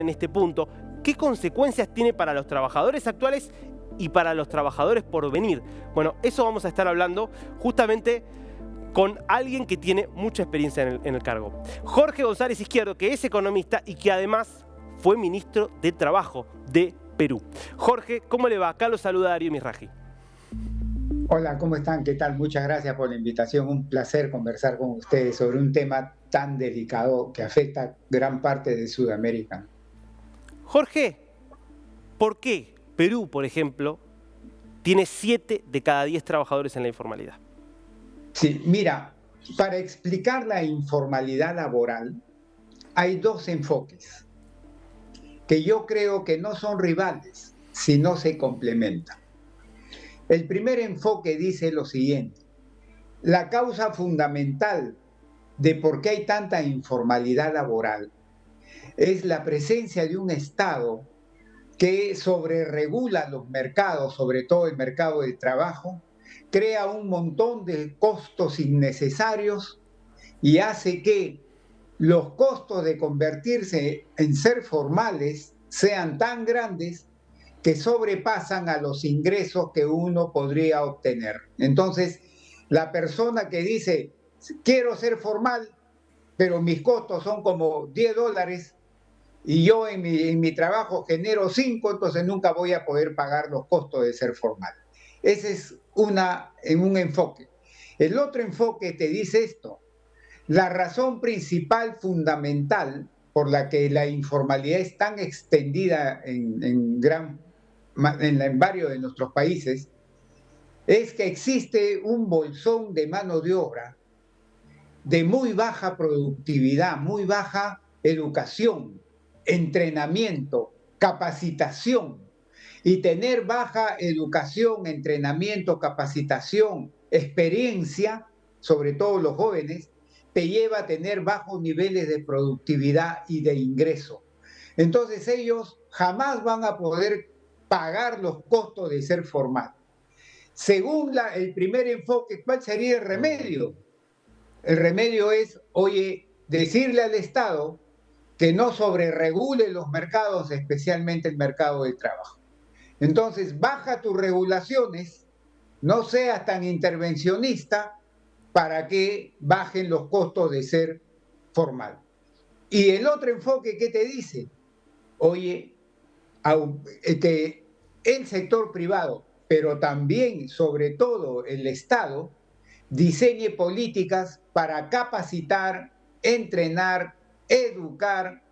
en este punto, ¿qué consecuencias tiene para los trabajadores actuales y para los trabajadores por venir? Bueno, eso vamos a estar hablando justamente con alguien que tiene mucha experiencia en el cargo. Jorge González Izquierdo, que es economista y que además fue ministro de Trabajo de Perú. Jorge, ¿cómo le va? Acá lo saluda Darío Misraji. Hola, ¿cómo están? ¿Qué tal? Muchas gracias por la invitación. Un placer conversar con ustedes sobre un tema tan delicado que afecta gran parte de Sudamérica. Jorge, ¿por qué Perú, por ejemplo, tiene 7 de cada 10 trabajadores en la informalidad? Sí, mira, para explicar la informalidad laboral hay dos enfoques que yo creo que no son rivales, sino se complementan. El primer enfoque dice lo siguiente: la causa fundamental de por qué hay tanta informalidad laboral es la presencia de un Estado que sobreregula los mercados, sobre todo el mercado del trabajo, crea un montón de costos innecesarios y hace que los costos de convertirse en ser formales sean tan grandes que sobrepasan a los ingresos que uno podría obtener. Entonces, la persona que dice, quiero ser formal, pero mis costos son como $10, y yo en mi trabajo genero 5, entonces nunca voy a poder pagar los costos de ser formal. Ese es un enfoque. El otro enfoque te dice esto: la razón principal, fundamental, por la que la informalidad es tan extendida en varios de nuestros países, es que existe un bolsón de mano de obra de muy baja productividad, muy baja educación, entrenamiento, capacitación. Y tener baja educación, entrenamiento, capacitación, experiencia, sobre todo los jóvenes, te lleva a tener bajos niveles de productividad y de ingreso. Entonces ellos jamás van a poder pagar los costos de ser formal. Según el primer enfoque, ¿cuál sería el remedio? El remedio es, oye, decirle al Estado que no sobreregule los mercados, especialmente el mercado del trabajo. Entonces, baja tus regulaciones, no seas tan intervencionista para que bajen los costos de ser formal. Y el otro enfoque, ¿qué te dice? Oye, que el sector privado, pero también, sobre todo, el Estado, diseñe políticas para capacitar, entrenar, educar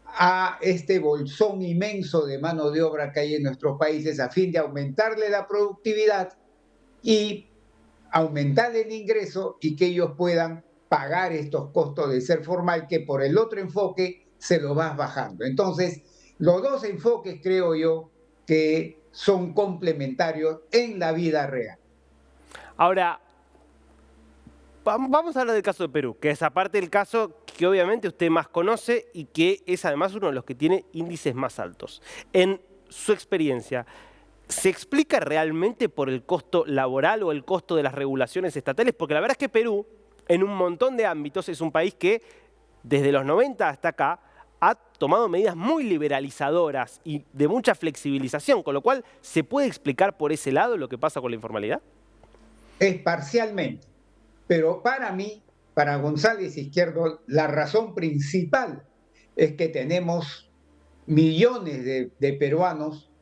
a este bolsón inmenso de mano de obra que hay en nuestros países, a fin de aumentarle la productividad y aumentar el ingreso, y que ellos puedan pagar estos costos de ser formal, que por el otro enfoque se lo vas bajando. Entonces, los dos enfoques creo yo que son complementarios en la vida real. Ahora, vamos a hablar del caso de Perú, que es aparte del caso que obviamente usted más conoce y que es además uno de los que tiene índices más altos. En su experiencia, ¿se explica realmente por el costo laboral o el costo de las regulaciones estatales? Porque la verdad es que Perú, en un montón de ámbitos, es un país que desde los 90 hasta acá ha tomado medidas muy liberalizadoras y de mucha flexibilización, con lo cual, ¿se puede explicar por ese lado lo que pasa con la informalidad? Es parcialmente, pero para mí, para González Izquierdo, la razón principal es que tenemos millones de peruanos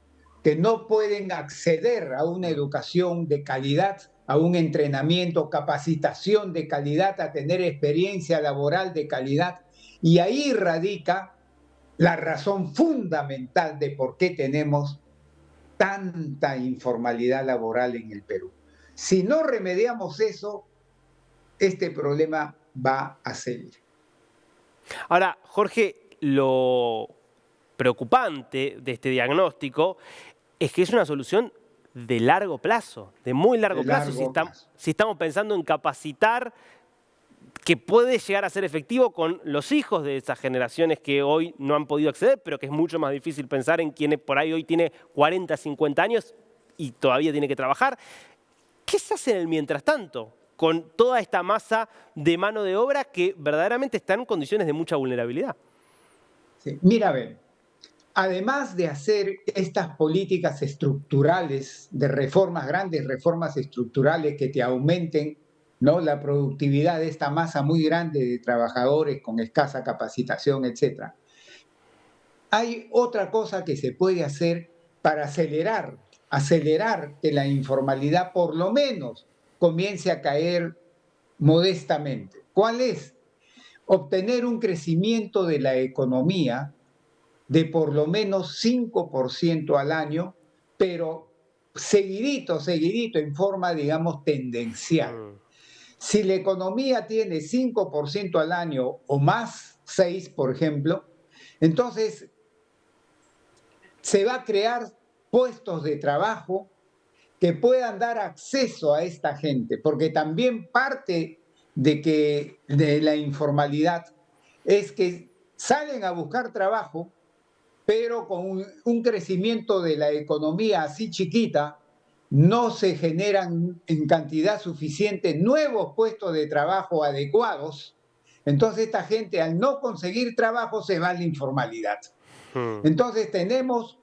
que no pueden acceder a una educación de calidad, a un entrenamiento, capacitación de calidad, a tener experiencia laboral de calidad. Y ahí radica la razón fundamental de por qué tenemos tanta informalidad laboral en el Perú. Si no remediamos eso, este problema va a seguir. Ahora, Jorge, lo preocupante de este diagnóstico es que es una solución de largo plazo, de muy largo De plazo, largo plazo. si estamos pensando en capacitar, que puede llegar a ser efectivo con los hijos de esas generaciones que hoy no han podido acceder, pero que es mucho más difícil pensar en quienes por ahí hoy tiene 40, 50 años y todavía tiene que trabajar. ¿Qué se hace en el mientras tanto con toda esta masa de mano de obra que verdaderamente está en condiciones de mucha vulnerabilidad? Sí. Mira, a ver, además de hacer estas políticas estructurales de reformas, grandes reformas estructurales que te aumenten, ¿no?, la productividad de esta masa muy grande de trabajadores con escasa capacitación, etcétera, hay otra cosa que se puede hacer para acelerar que la informalidad por lo menos comience a caer modestamente. ¿Cuál es? Obtener un crecimiento de la economía de por lo menos 5% al año, pero seguidito, seguidito, en forma, digamos, tendencial. Mm, Si la economía tiene 5% al año o más, 6, por ejemplo, entonces se va a crear puestos de trabajo que puedan dar acceso a esta gente, porque también parte de la informalidad es que salen a buscar trabajo, pero con un crecimiento de la economía así chiquita, no se generan en cantidad suficiente nuevos puestos de trabajo adecuados. Entonces esta gente, al no conseguir trabajo, se va a la informalidad. mm. Entonces tenemos,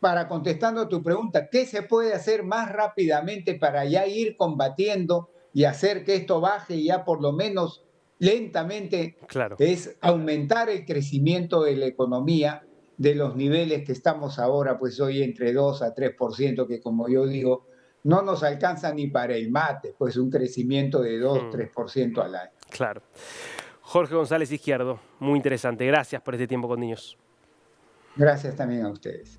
para contestando a tu pregunta, ¿qué se puede hacer más rápidamente para ya ir combatiendo y hacer que esto baje ya por lo menos lentamente? Claro. Es aumentar el crecimiento de la economía de los niveles que estamos ahora, pues hoy entre 2 a 3%, que como yo digo, no nos alcanza ni para el mate, pues un crecimiento de 2, Mm, 3% al año. claro. Jorge González Izquierdo, muy interesante. Gracias por este tiempo con niños. Gracias también a ustedes.